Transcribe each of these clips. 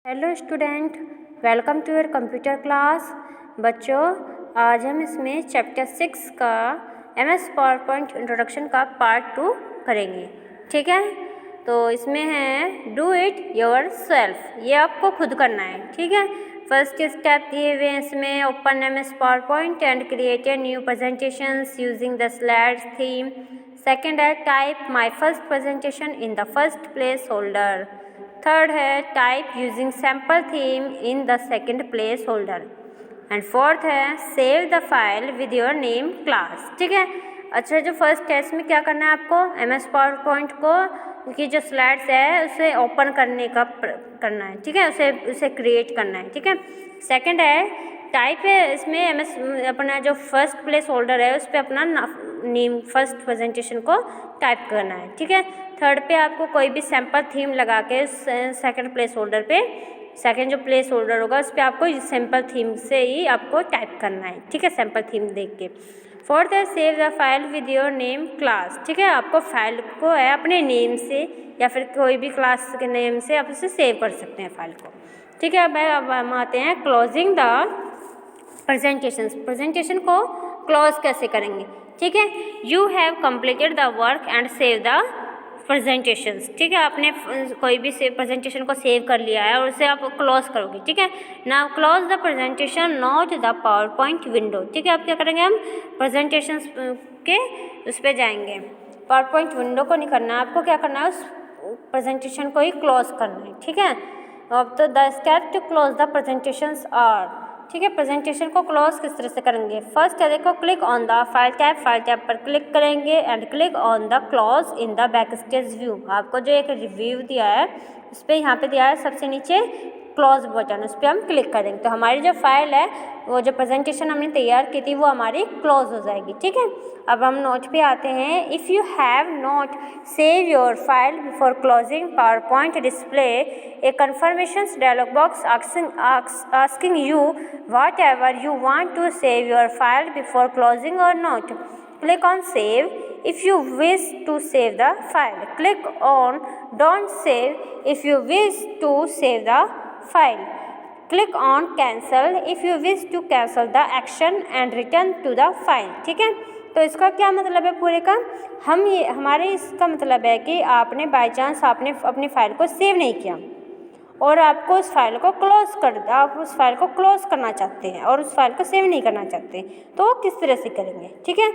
Hello student, welcome to your computer class. बच्चों, आज हम इसमें चैप्टर 6 का MS पावरपॉइंट इंट्रोडक्शन का पार्ट 2 करेंगे। ठीक है, तो इसमें है डू इट योर सेल्फ, ये आपको खुद करना है। ठीक है, फर्स्ट स्टेप दिए हुए हैं इसमें, open MS PowerPoint and create a new presentations using the slides theme. Second है type my first presentation in the first place holder. Third है type using sample theme in the second place holder. And fourth है save the file with your name class. ठीक है, अच्छा, जो first है इसमें क्या करना है आपको, MS पावरपॉइंट को की जो स्लाइड्स है उसे ओपन करने का करना है। ठीक है, उसे क्रिएट करना है। ठीक है, सेकंड है टाइप है इसमें MS अपना जो फर्स्ट प्लेस होल्डर है उस पर अपना नेम फर्स्ट प्रेजेंटेशन को टाइप करना है। ठीक है, थर्ड पे आपको कोई भी सैम्पल थीम लगा के सेकंड प्लेस होल्डर पे, सेकंड जो प्लेस होल्डर होगा उस पर आपको सैम्पल थीम से ही आपको टाइप करना है। ठीक है, सैम्पल थीम देख के। फोर्थ है save the file with your name class. ठीक है, आपको फाइल को है अपने नेम से या फिर कोई भी क्लास के नेम से आप उसे सेव कर सकते हैं फाइल को। ठीक है, अब हम आते हैं क्लोजिंग द प्रेजेंटेशन को क्लोज कैसे करेंगे। ठीक है, you have completed the work and save the presentations. ठीक है, आपने कोई भी प्रेजेंटेशन को सेव कर लिया है और उसे आप क्लोज करोगे। ठीक है, now close the presentation not the PowerPoint window. ठीक है, आप क्या करेंगे, हम प्रेजेंटेशंस के उस पर जाएंगे, पावर पॉइंट विंडो को नहीं करना है आपको, क्या करना है, उस प्रेजेंटेशन को ही क्लोज करना है। ठीक है, अब तो the step to close the presentations are. ठीक है, प्रेजेंटेशन को क्लोज किस तरह से करेंगे। फर्स्ट है देखो, click on the file tab पर क्लिक करेंगे and click on the close in the backstage view. आपको जो एक रिव्यू दिया है उस पर यहाँ पे दिया है सबसे नीचे क्लोज बटन, उस पर हम क्लिक करेंगे तो हमारी जो फाइल है, वो जो प्रेजेंटेशन हमने तैयार की थी वो हमारी क्लोज हो जाएगी। ठीक है, अब हम नोट पे आते हैं। If you have not save your file before closing PowerPoint display a confirmation dialog box asking you whatever you want to save your file before closing और not. Click on save if you wish to save the file. Click on don't save if you wish to save the file. Click on cancel if you wish to cancel the action and return to the file. ठीक है, तो इसका क्या मतलब है पूरे का, हमारे इसका मतलब है कि आपने बाय चांस आपने अपनी फाइल को सेव नहीं किया और आपको उस फाइल को आप उस फाइल को क्लोज करना चाहते हैं और उस फाइल को सेव नहीं करना चाहते, तो वो किस तरह से करेंगे। ठीक है,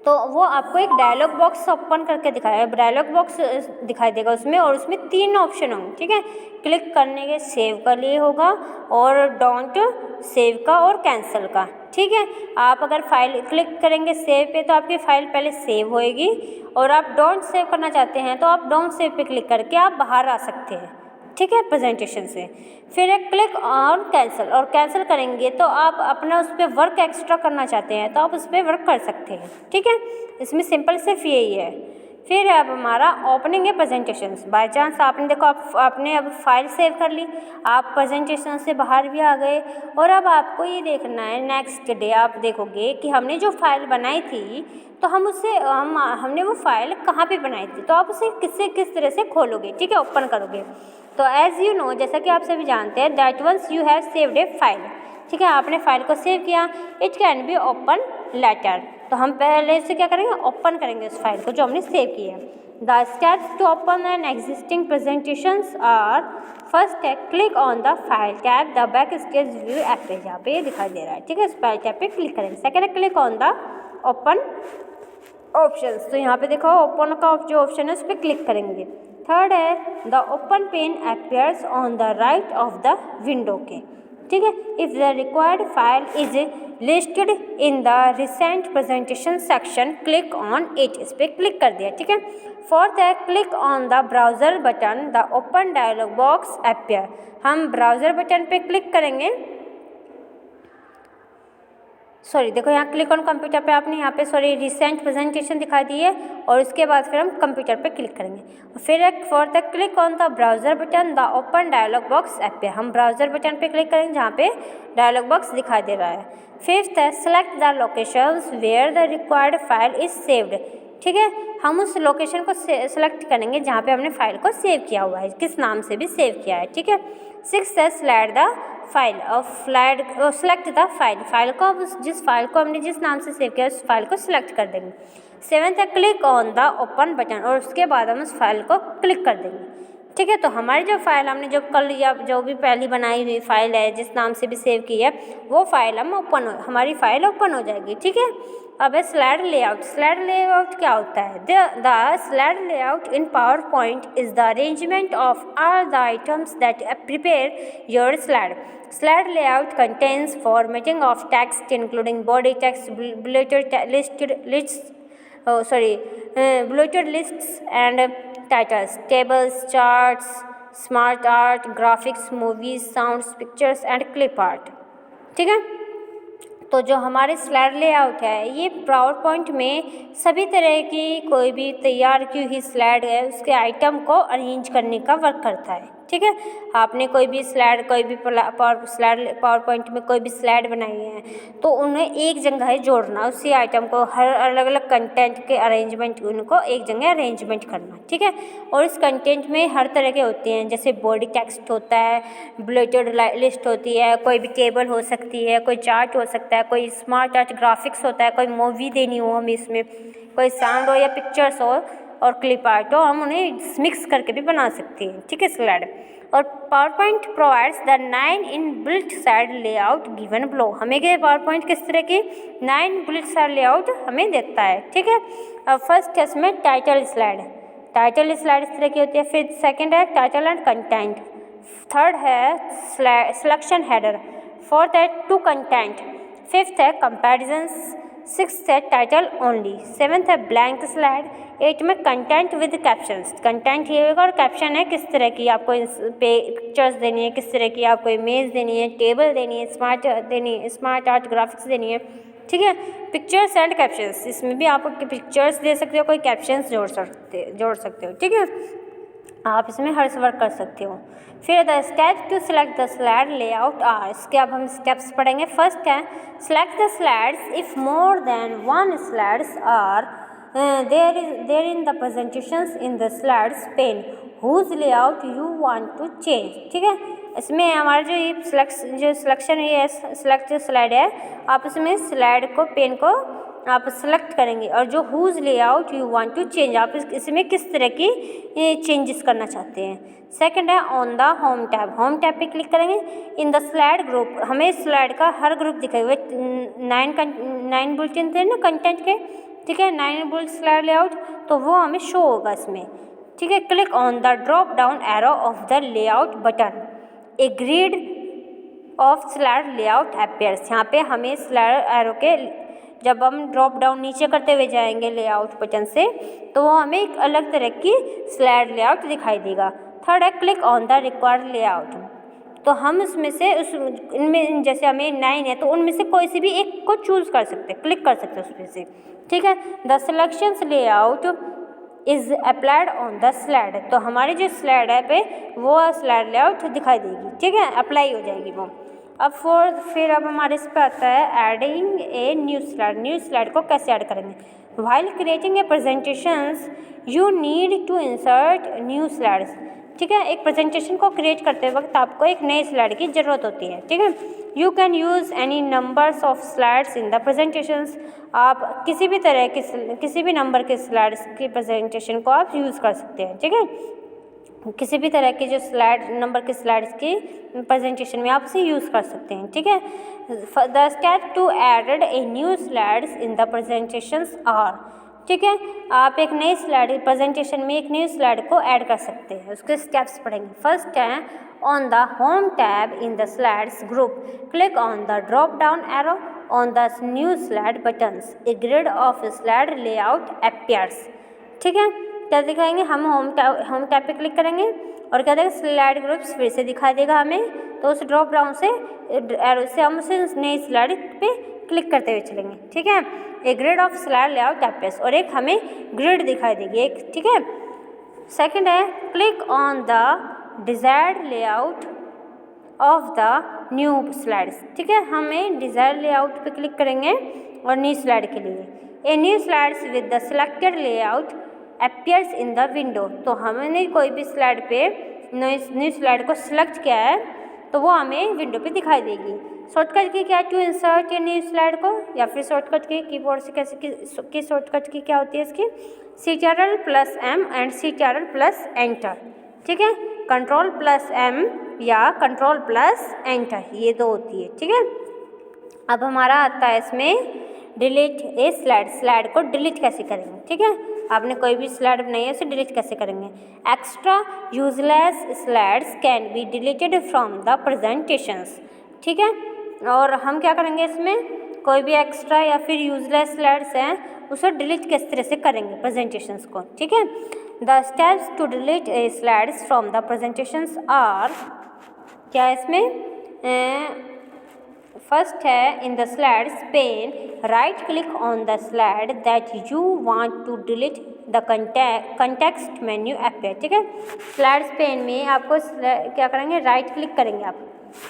तो वो आपको एक डायलॉग बॉक्स ओपन करके दिखाएगा, डायलॉग बॉक्स दिखाई देगा उसमें, और उसमें 3 ऑप्शन होंगे। ठीक है, क्लिक करने के सेव का लिए होगा और डोंट सेव का और कैंसिल का। ठीक है, आप अगर फाइल क्लिक करेंगे सेव पे तो आपकी फ़ाइल पहले सेव होएगी, और आप डोंट सेव करना चाहते हैं तो आप डोंट सेव पे क्लिक करके आप बाहर आ सकते हैं। ठीक है, प्रेजेंटेशन से। फिर एक क्लिक ऑन कैंसिल, और कैंसिल करेंगे तो आप अपना उस पर वर्क एक्स्ट्रा करना चाहते हैं तो आप उस पर वर्क कर सकते हैं। ठीक है, इसमें सिंपल सिर्फ यही है। फिर अब हमारा ओपनिंग है प्रेजेंटेशंस। बाय चांस आपने देखो आपने अब फाइल सेव कर ली, आप प्रेजेंटेशन से बाहर भी आ गए, और अब आपको ये देखना है नेक्स्ट डे आप देखोगे कि हमने जो फाइल बनाई थी तो हमने वो फाइल कहाँ पे बनाई थी, तो आप उसे किस तरह से खोलोगे। ठीक है, ओपन करोगे तो एज़ यू नो, जैसा कि आप सभी जानते हैं, that once you have saved a file. ठीक है, आपने फाइल को सेव किया, it can be open later, तो हम पहले से क्या करेंगे, ओपन करेंगे उस फाइल को जो हमने सेव की है। The steps to open an existing presentations are, first है click on the file tab the back stage view app पे, जहाँ पे ये दिखाई दे रहा है। ठीक है, इस फाइल टैब पे क्लिक करेंगे। सेकेंड है click on the open options, तो यहाँ पे देखो ओपन का जो ऑप्शन है उस पर क्लिक करेंगे। थर्ड है the open pane appears on the right of the window के। ठीक है, if the required file is listed in the recent presentation section click on it, इस पर क्लिक कर दिया। ठीक है, फोर्थ है click on the browser button the open dialog box appear, हम ब्राउज़र बटन पे क्लिक करेंगे। देखो यहाँ क्लिक ऑन कंप्यूटर पे आपने यहाँ पे रिसेंट प्रेजेंटेशन दिखाई दी है, और उसके बाद फिर हम कंप्यूटर पे क्लिक करेंगे। फिर एक फोर्थ है click on the browser button the open dialog box app पे, हम ब्राउज़र बटन पे क्लिक करेंगे जहाँ पे डायलॉग बॉक्स दिखाई दे रहा है। फिफ्थ है select the locations where the required file is saved. ठीक है, हम उस लोकेशन को सेलेक्ट करेंगे जहाँ पे हमने फाइल को सेव किया हुआ है, किस नाम से भी सेव किया है। ठीक है, सिक्स है स्लाइड द फाइल और सेलेक्ट द फाइल को जिस फाइल को हमने जिस नाम से सेव किया उस फाइल को सिलेक्ट कर देंगे। सेवन्थ है click on the open button और उसके बाद हम उस फाइल को क्लिक कर देंगे। ठीक है, तो हमारी जो फाइल हमने जो कल या जो भी पहली बनाई हुई फाइल है जिस नाम से भी सेव की है वो फाइल हमारी फाइल ओपन हो जाएगी। ठीक है, अब है स्लाइड लेआउट क्या होता है? The slide layout in power point is the arrangement of all the items that prepare your slide. Slide layout contains formatting of text including body text, bulleted lists and titles, tables, charts, smart art, graphics, movies, sounds, pictures and clip art। ठीक है, तो जो हमारे slide layout है ये power point में सभी तरह की कोई भी तैयार की हुई स्लाइड है उसके आइटम को अरेंज करने का वर्क करता है। ठीक है, आपने कोई भी पावर पॉइंट में कोई भी स्लाइड बनाई है तो उन्हें एक जगह जोड़ना, उसी आइटम को हर अलग अलग कंटेंट के अरेंजमेंट उनको एक जगह अरेंजमेंट करना। ठीक है, और इस कंटेंट में हर तरह के होते हैं जैसे बॉडी टेक्स्ट होता है, बुलेटेड लिस्ट होती है, कोई भी टेबल हो सकती है, कोई चार्ट हो सकता है, कोई स्मार्ट आर्ट ग्राफिक्स होता है, कोई मूवी देनी हो हमें इसमें, कोई साउंड हो या पिक्चर्स हो और क्लिप आर्ट हो, हम उन्हें मिक्स करके भी बना सकते हैं। ठीक है, स्लाइड और power point provides the 9 inbuilt slide layout given below. हमें क्या पावर पॉइंट किस तरह की 9 इनबिल्ट स्लाइड लेआउट हमें देता है। ठीक है, अब फर्स्ट है इसमें टाइटल स्लाइड इस तरह की होती है। फिर सेकंड है टाइटल एंड कंटेंट, थर्ड है सिलेक्शन हेडर, फोर्थ है टू कंटेंट, फिफ्थ है कंपैरिजंस, सिक्स्थ है टाइटल ओनली, सेवन्थ है ब्लैंक स्लाइड, एट में कंटेंट विद कैप्शंस। कंटेंट ये होगा और कैप्शन है किस तरह की आपको पिक्चर्स देनी है, किस तरह की आपको इमेज देनी है, टेबल देनी है, स्मार्ट आर्ट ग्राफिक्स देनी है। ठीक है, पिक्चर्स एंड कैप्शंस, इसमें भी आप पिक्चर्स दे सकते हो, कोई कैप्शंस जोड़ सकते हो। ठीक है, आप इसमें हर वर्क कर सकते हो। फिर the steps to select the slide layout are, इसके अब हम स्टेप्स पढ़ेंगे। फर्स्ट है select the slides if more than one slides are there in the presentations in the slides pane whose layout you want to change. ठीक है, इसमें हमारा जो ये सिलेक्शन है सिलेक्ट स्लाइड है, आप इसमें स्लाइड को पेन को आप सेलेक्ट करेंगे और जो whose layout you want to change, आप इसमें किस तरह की चेंजेस करना चाहते हैं। सेकंड है ऑन द होम टैब पे क्लिक करेंगे। इन द स्लाइड ग्रुप, हमें स्लाइड का हर ग्रुप दिखाई हुए 9 बुलेटिन थे ना कंटेंट के। ठीक है, 9 बुलेट स्लाइड लेआउट, तो वो हमें शो होगा इसमें। ठीक है, click on the drop down arrow of the layout button, a grid of slide layout appears. यहाँ पे हमें स्लाइड एरो के जब हम ड्रॉप डाउन नीचे करते हुए जाएंगे लेआउट बटन से तो वो हमें एक अलग तरह की स्लाइड लेआउट दिखाई देगा। थर्ड है click on the required layout, तो हम उसमें से इनमें जैसे हमें 9 है तो उनमें से कोई सी भी एक को चूज़ कर सकते हैं, क्लिक कर सकते हैं उसमें से। ठीक है, the selections layout is applied on the slide, तो हमारी जो स्लाइड है पे वो स्लाइड लेआउट दिखाई देगी। ठीक है, अप्लाई हो जाएगी वो। अब फिर हमारे इस पर आता है एडिंग ए न्यू स्लाइड को कैसे ऐड करेंगे। While creating a presentations you need to insert new slides. ठीक है, एक प्रेजेंटेशन को क्रिएट करते वक्त आपको एक नए स्लाइड की ज़रूरत होती है। ठीक है, you can use any numbers of slides in the presentations, आप किसी भी तरह के किसी भी नंबर के स्लाइड्स की प्रेजेंटेशन को आप यूज़ कर सकते हैं। ठीक है, किसी भी तरह की जो नंबर के स्लाइड्स की प्रेजेंटेशन में आप इसे यूज़ कर सकते हैं। ठीक है, the step to added a new slides in the presentations are. ठीक है, आप एक नई स्लाइड प्रेजेंटेशन में एक न्यू स्लाइड को ऐड कर सकते हैं, उसके स्टेप्स पढ़ेंगे। फर्स्ट है on the home tab in the slides group, click on the drop down arrow on the new slide buttons, a grid of slide layout appears. ठीक है, क्या दिखाएंगे, हम होम टैब पे क्लिक करेंगे और क्या देगा स्लाइड ग्रुप्स फिर से दिखाई देगा हमें, तो उस ड्रॉप डाउन से एरो से हम उसे नई स्लाइड पे क्लिक करते हुए चलेंगे। ठीक है, एक grid of slide layout appears और एक हमें ग्रिड दिखाई देगी एक। ठीक है, सेकंड है click on the desired layout of the new slides. ठीक है, हमें डिजायर्ड लेआउट पे क्लिक करेंगे और न्यू स्लाइड के लिए ए new slides with the selected layout appears in the window, तो हमने कोई भी स्लाइड पे न्यू स्लाइड को सिलेक्ट किया है तो वो हमें विंडो पे दिखाई देगी। शॉर्टकट की क्या, to insert a new slide को, या फिर शॉर्टकट की कीबोर्ड से कैसे की शॉर्टकट की क्या होती है इसकी, Ctrl+M एंड Ctrl+Enter, ठीक है, Ctrl+M या Ctrl+Enter, ये दो होती है, ठीक है। अब हमारा आता है इसमें डिलीट ए स्लाइड, स्लाइड को डिलीट कैसे करेंगे, ठीक है। आपने कोई भी स्लाइड बनाई है उसे डिलीट कैसे करेंगे। Extra useless slides can be deleted from the presentations, ठीक है। और हम क्या करेंगे इसमें, कोई भी एक्स्ट्रा या फिर यूजलेस स्लाइड्स हैं उसे डिलीट किस तरह से करेंगे प्रेजेंटेशंस को, ठीक है। The steps to delete a slides from the presentations are, क्या है इसमें, फर्स्ट है in the slides pane right click on the slide that you want to delete the context menu appear, ठीक है। स्लाइड्स पेन में आपको क्या करेंगे, राइट क्लिक करेंगे आप,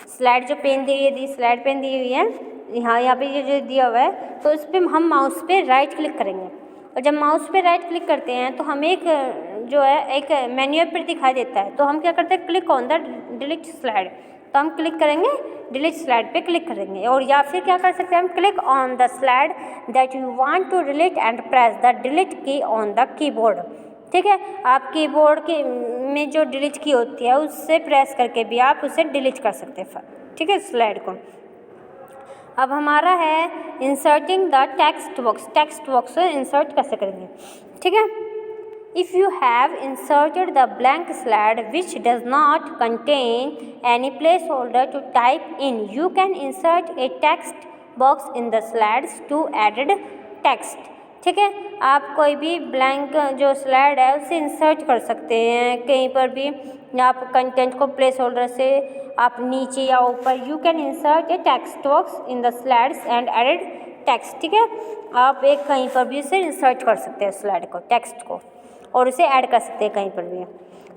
स्लाइड जो पेन दी स्लाइड पेन दी हुई है यहाँ पे ये जो दिया हुआ है, तो इस पर हम माउस पे राइट क्लिक करेंगे, और जब माउस पे राइट क्लिक करते हैं तो हमें एक जो है एक मेन्यू पर दिखाई देता है, तो हम क्या करते हैं, click on the delete slide, तो हम क्लिक करेंगे डिलीट स्लाइड पे क्लिक करेंगे। और या फिर क्या कर सकते हैं हम, click on the slide that you want to delete and press the delete key on the keyboard, ठीक है। आप कीबोर्ड के में जो डिलीट की होती है उससे प्रेस करके भी आप उसे डिलीट कर सकते हैं, ठीक है, स्लाइड को। अब हमारा है inserting the text box, text box insert कैसे करेंगे, ठीक है। If you have inserted the blank slide which does not contain any placeholder to type in, you can insert a text box in the slides to added text, ठीक है। आप कोई भी blank जो स्लाइड है उसे इंसर्ट कर सकते हैं कहीं पर भी, आप कंटेंट को प्लेस होल्डर से आप नीचे या ऊपर, you can insert a text box in the slides and added text, ठीक है। आप एक कहीं पर भी उसे इंसर्ट कर सकते हैं स्लाइड को, टेक्स्ट को, और उसे ऐड कर सकते हैं कहीं पर भी।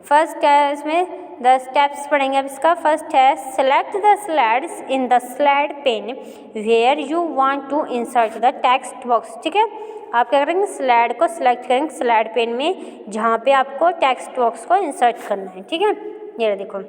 फर्स्ट है इसमें द स्टेप्स पढ़ेंगे अब इसका। फर्स्ट है select the slides in the slide pane where you want to insert the text box, ठीक है। आप क्या करेंगे, स्लाइड को सिलेक्ट करेंगे स्लाइड पेन में जहाँ पे आपको टेक्स्ट बॉक्स को इंसर्ट करना है, ठीक है। ये देखो।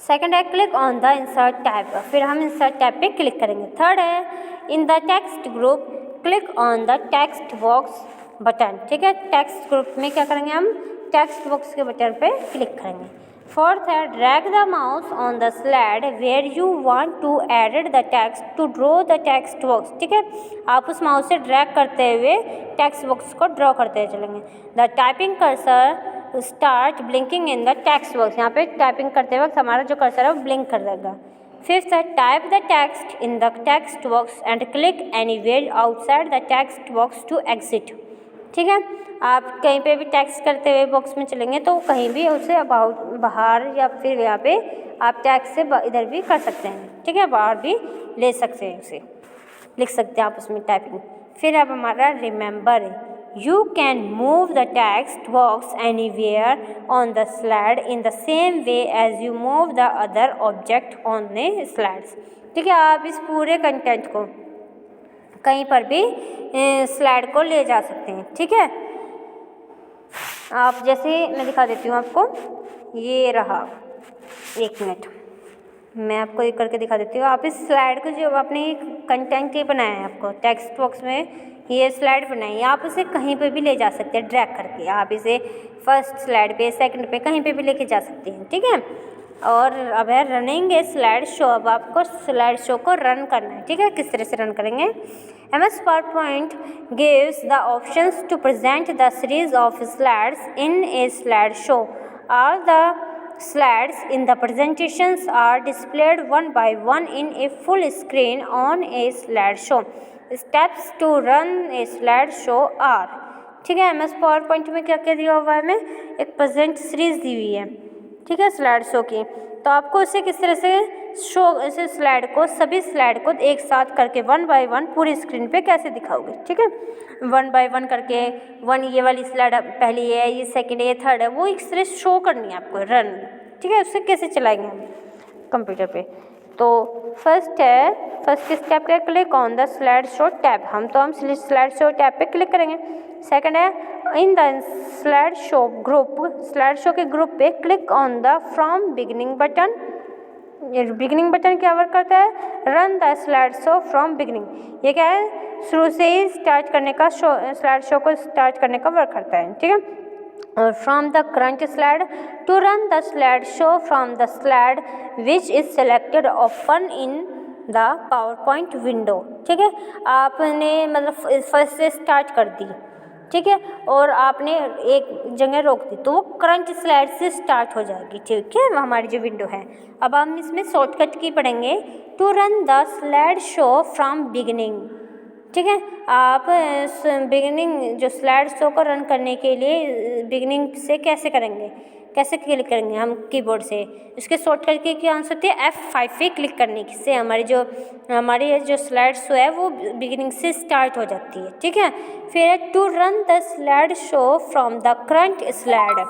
सेकंड है click on the insert tab, फिर हम इंसर्ट टैब पे क्लिक करेंगे। थर्ड है in the text group click on the text box button, ठीक है। टेक्स्ट ग्रुप में क्या करेंगे हम, टेक्स्ट बॉक्स के बटन पे क्लिक करेंगे। फोर्थ है drag the mouse on the slide where you want to added the text to draw the text box, ठीक है। आप उस माउस से ड्रैग करते हुए टेक्स्ट बॉक्स को ड्रॉ करते चलेंगे। The typing cursor start blinking in the text box, यहाँ पे टाइपिंग करते वक्त हमारा जो कर्सर है वो ब्लिंक कर देगा। फिफ्थ है type the text in the text box and click anywhere outside the text box to exit, ठीक है। आप कहीं पे भी टेक्स्ट करते हुए बॉक्स में चलेंगे तो कहीं भी उसे अबाउट बाहर या फिर यहाँ पे आप टेक्स्ट से इधर भी कर सकते हैं, ठीक है, बाहर भी ले सकते हैं, उसे लिख सकते हैं आप उसमें टाइपिंग। फिर अब हमारा remember, you can move the text box anywhere on the slide in the same way as you move the other object on the slides, ठीक है। आप इस पूरे कंटेंट को कहीं पर भी स्लाइड को ले जा सकते हैं, ठीक है। आप जैसे मैं दिखा देती हूँ आपको, ये रहा, एक मिनट मैं आपको ये करके दिखा देती हूँ। आप इस स्लाइड को जो आपने कंटेंट ये बनाया है आपको टेक्स्ट बॉक्स में ये स्लाइड बनाई है, आप उसे कहीं पे भी ले जा सकते हैं ड्रैग करके। आप इसे फर्स्ट स्लाइड पे, सेकंड पे, कहीं पे भी लेके जा सकते हैं, ठीक है। और अब है रनिंग ए स्लाइड शो, अब आपको स्लाइड शो को रन करना है, ठीक है। किस तरह से रन करेंगे, MS PowerPoint gives the options to present the series of slides in a slideshow. All the slides in the presentations are displayed one by one in a full screen on a slideshow. Steps to run a slideshow are, ठीक है। MS PowerPoint में क्या क्या दिया हुआ है, हमें एक प्रेजेंट सीरीज दी हुई है, ठीक है, स्लाइड शो की। तो आपको उसे किस तरह से शो, ऐसे स्लाइड को, सभी स्लाइड को एक साथ करके वन बाय वन पूरी स्क्रीन पे कैसे दिखाओगे, ठीक है। वन बाय वन करके, वन ये वाली स्लाइड पहली है, ये सेकंड है, ये थर्ड है, वो एक तरह शो करनी है आपको, रन, ठीक है। उससे कैसे चलाएंगे हम कंप्यूटर पे, तो फर्स्ट स्टेप क्या है, click on the slide show tab, हम स्लाइड शो टैब पे क्लिक करेंगे। सेकंड है in the slide show group, slide show के ग्रुप पे click on the from beginning button, beginning button क्या वर्क करता है, run the slide show from beginning, ये क्या है, शुरू से ही स्टार्ट करने का, स्लाइड शो को स्टार्ट करने का वर्क करता है, ठीक है। और from the current slide, to run the slide show from the slide which is selected open in the PowerPoint window, ठीक है। आपने मतलब फर्स्ट से स्टार्ट कर दी, ठीक है, और आपने एक जगह रोक दी तो वो करंट स्लाइड से स्टार्ट हो जाएगी, ठीक है, हमारी जो विंडो है। अब हम इसमें शॉर्टकट की पढ़ेंगे, to run the slide show from beginning, ठीक है। आप बिगिनिंग जो स्लाइड शो को रन करने के लिए बिगिनिंग से कैसे करेंगे, कैसे क्लिक करेंगे हम कीबोर्ड से, इसके शॉर्टकट की क्या आंसर होती है, F5 पे क्लिक करने से हमारी जो स्लाइड शो है वो बिगिनिंग से स्टार्ट हो जाती है, ठीक है। फिर to run the slide show from the current slide,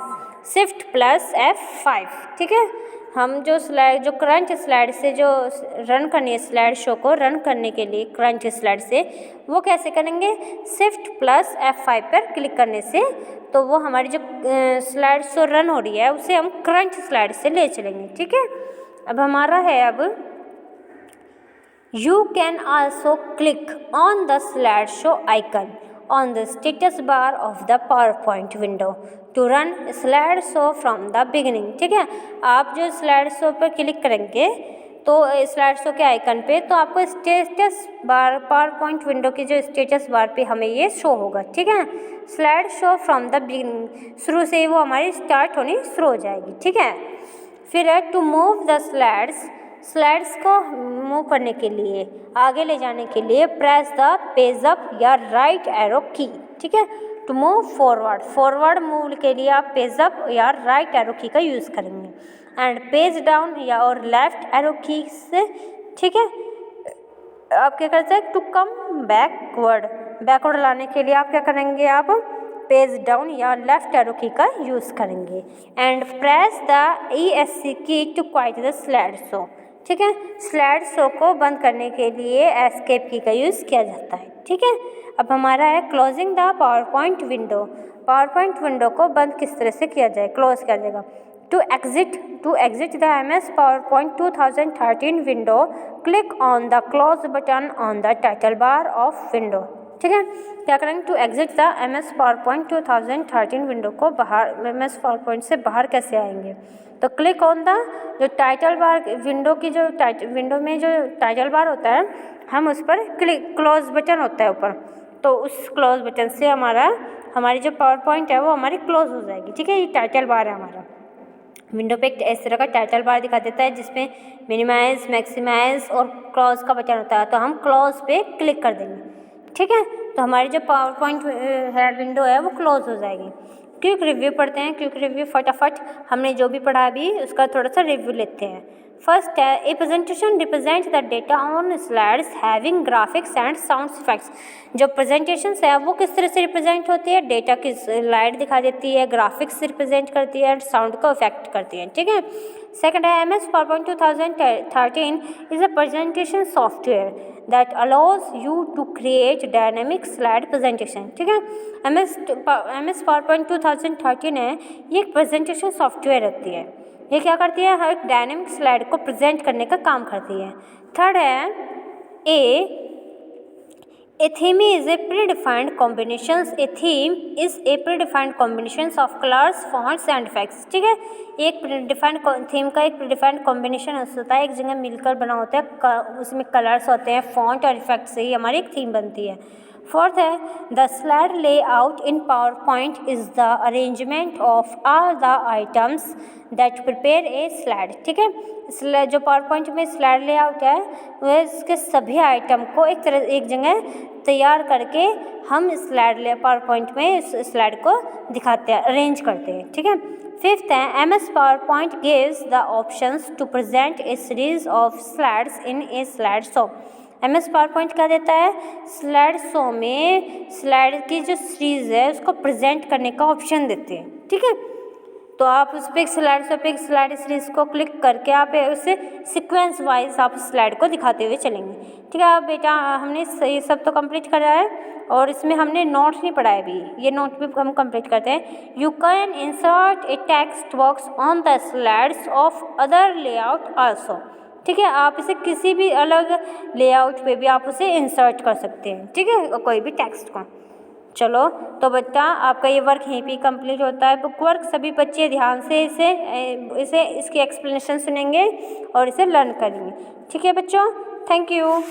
shift plus F5, ठीक है। हम जो करंट स्लाइड से जो रन करनी है, स्लाइड शो को रन करने के लिए करंट स्लाइड से वो कैसे करेंगे, शिफ्ट प्लस F5 पर क्लिक करने से, तो वो हमारी जो स्लाइड शो रन हो रही है उसे हम करंट स्लाइड से ले चलेंगे, ठीक है। अब हमारा है, अब you can also click on the slide show icon on the status bar of the PowerPoint window to run slide show from the beginning, ठीक है। आप जो स्लाइड शो पर क्लिक करेंगे तो स्लाइड शो के आइकन पे, तो आपको स्टेटस बार PowerPoint विंडो की जो स्टेटस बार पे हमें ये शो होगा, ठीक है। Slide show from the beginning, शुरू से ही वो हमारी स्टार्ट होनी शुरू हो जाएगी, ठीक है। फिर है टू मूव द स्लाइड्स को मूव करने के लिए, आगे ले जाने के लिए प्रेस द पेज अप या राइट एरो की, ठीक है। टू मूव फॉरवर्ड मूव के लिए आप पेज अप या राइट एरो की का यूज़ करेंगे, एंड पेज डाउन या और लेफ्ट एरो की से, ठीक है। आप क्या करते हैं, टू कम बैकवर्ड लाने के लिए आप क्या करेंगे, आप पेज डाउन या लेफ्ट एरो की का यूज़ करेंगे, and press the ESC key to quit the slide show, ठीक है। स्लाइड शो को बंद करने के लिए एस्केप की का यूज़ किया जाता है, ठीक है। अब हमारा है क्लोजिंग द पावरपॉइंट विंडो को बंद किस तरह से किया जाए, क्लोज किया जाएगा। To exit the MS PowerPoint 2013 window, click on the close button on the title bar of window, ठीक है। क्या करेंगे, to exit the MS PowerPoint 2013 window को बाहर, MS PowerPoint से बाहर कैसे आएंगे, तो क्लिक ऑन द जो टाइटल बार विंडो की जो विंडो में जो टाइटल बार होता है, हम उस पर क्लोज बटन होता है ऊपर, तो उस क्लोज बटन से हमारी जो PowerPoint है वो हमारी क्लोज हो जाएगी, ठीक है। ये टाइटल बार है हमारा, विंडो पे इस तरह का टाइटल बार दिखा देता है जिसमें मिनिमाइज, मैक्सिमाइज और क्लोज का बटन होता है, तो हम क्लोज पे क्लिक कर देंगे, ठीक है। तो हमारी जो PowerPoint है विंडो है वो क्लोज हो जाएगी। क्विक रिव्यू पढ़ते हैं, क्विक रिव्यू फटाफट, हमने जो भी पढ़ा अभी उसका थोड़ा सा रिव्यू लेते हैं। फर्स्ट है, ए presentation represent the data on slides having graphics and sound effects. जो प्रेजेंटेशन है वो किस तरह से रिप्रेजेंट होती है, डेटा की स्लाइड दिखा देती है, ग्राफिक्स रिप्रेजेंट करती है, साउंड को इफेक्ट करती है, ठीक है। सेकंड है, MS PowerPoint 2013 is a presentation software that allows you to create dynamic slide presentation, ठीक है। MS PowerPoint 2013 है, ये एक प्रेजेंटेशन सॉफ्टवेयर होती है, ये क्या करती है, हर एक डायनेमिक स्लाइड को प्रेजेंट करने का काम करती है। थर्ड है, A theme is a predefined combinations of colors, fonts and effects, ठीक है। एक प्रीडिफाइंड थीम का एक प्रीडिफाइंड कॉम्बिनेशन होता है, एक जगह मिलकर बना होता है, उसमें कलर्स होते हैं, फॉन्ट और इफेक्ट से ही हमारी एक थीम बनती है। फोर्थ है, the slide layout in PowerPoint is the arrangement of all the items that prepare a slide, ठीक है। जो PowerPoint में स्लाइड लेआउट है वह इसके सभी आइटम को एक जगह तैयार करके हम PowerPoint में इस स्लाइड को दिखाते हैं, अरेंज करते हैं, ठीक है। फिफ्थ है, MS PowerPoint gives the options to present a series of slides in a slide show। MS PowerPoint क्या देता है, स्लाइड शो में स्लाइड की जो सीरीज़ है उसको प्रेजेंट करने का ऑप्शन देते हैं, ठीक है। तो आप उस पर स्लाइड शो पे स्लाइड सीरीज़ को क्लिक करके आप उसे सीक्वेंस वाइज आप स्लाइड को दिखाते हुए चलेंगे, ठीक है। अब बेटा हमने सही सब तो कंप्लीट करा है और इसमें हमने नोट नहीं पढ़ा है अभी, ये नोट भी हम कंप्लीट करते हैं। You can insert a text box on the slides of other layout also, ठीक है। आप इसे किसी भी अलग लेआउट पे भी आप उसे इंसर्ट कर सकते हैं, ठीक है, कोई भी टेक्स्ट को। चलो तो बच्चा आपका ये वर्क यहीं पे कंप्लीट होता है। बुक वर्क सभी बच्चे ध्यान से इसे इसकी एक्सप्लेनेशन सुनेंगे और इसे लर्न करेंगे, ठीक है बच्चों। Thank you.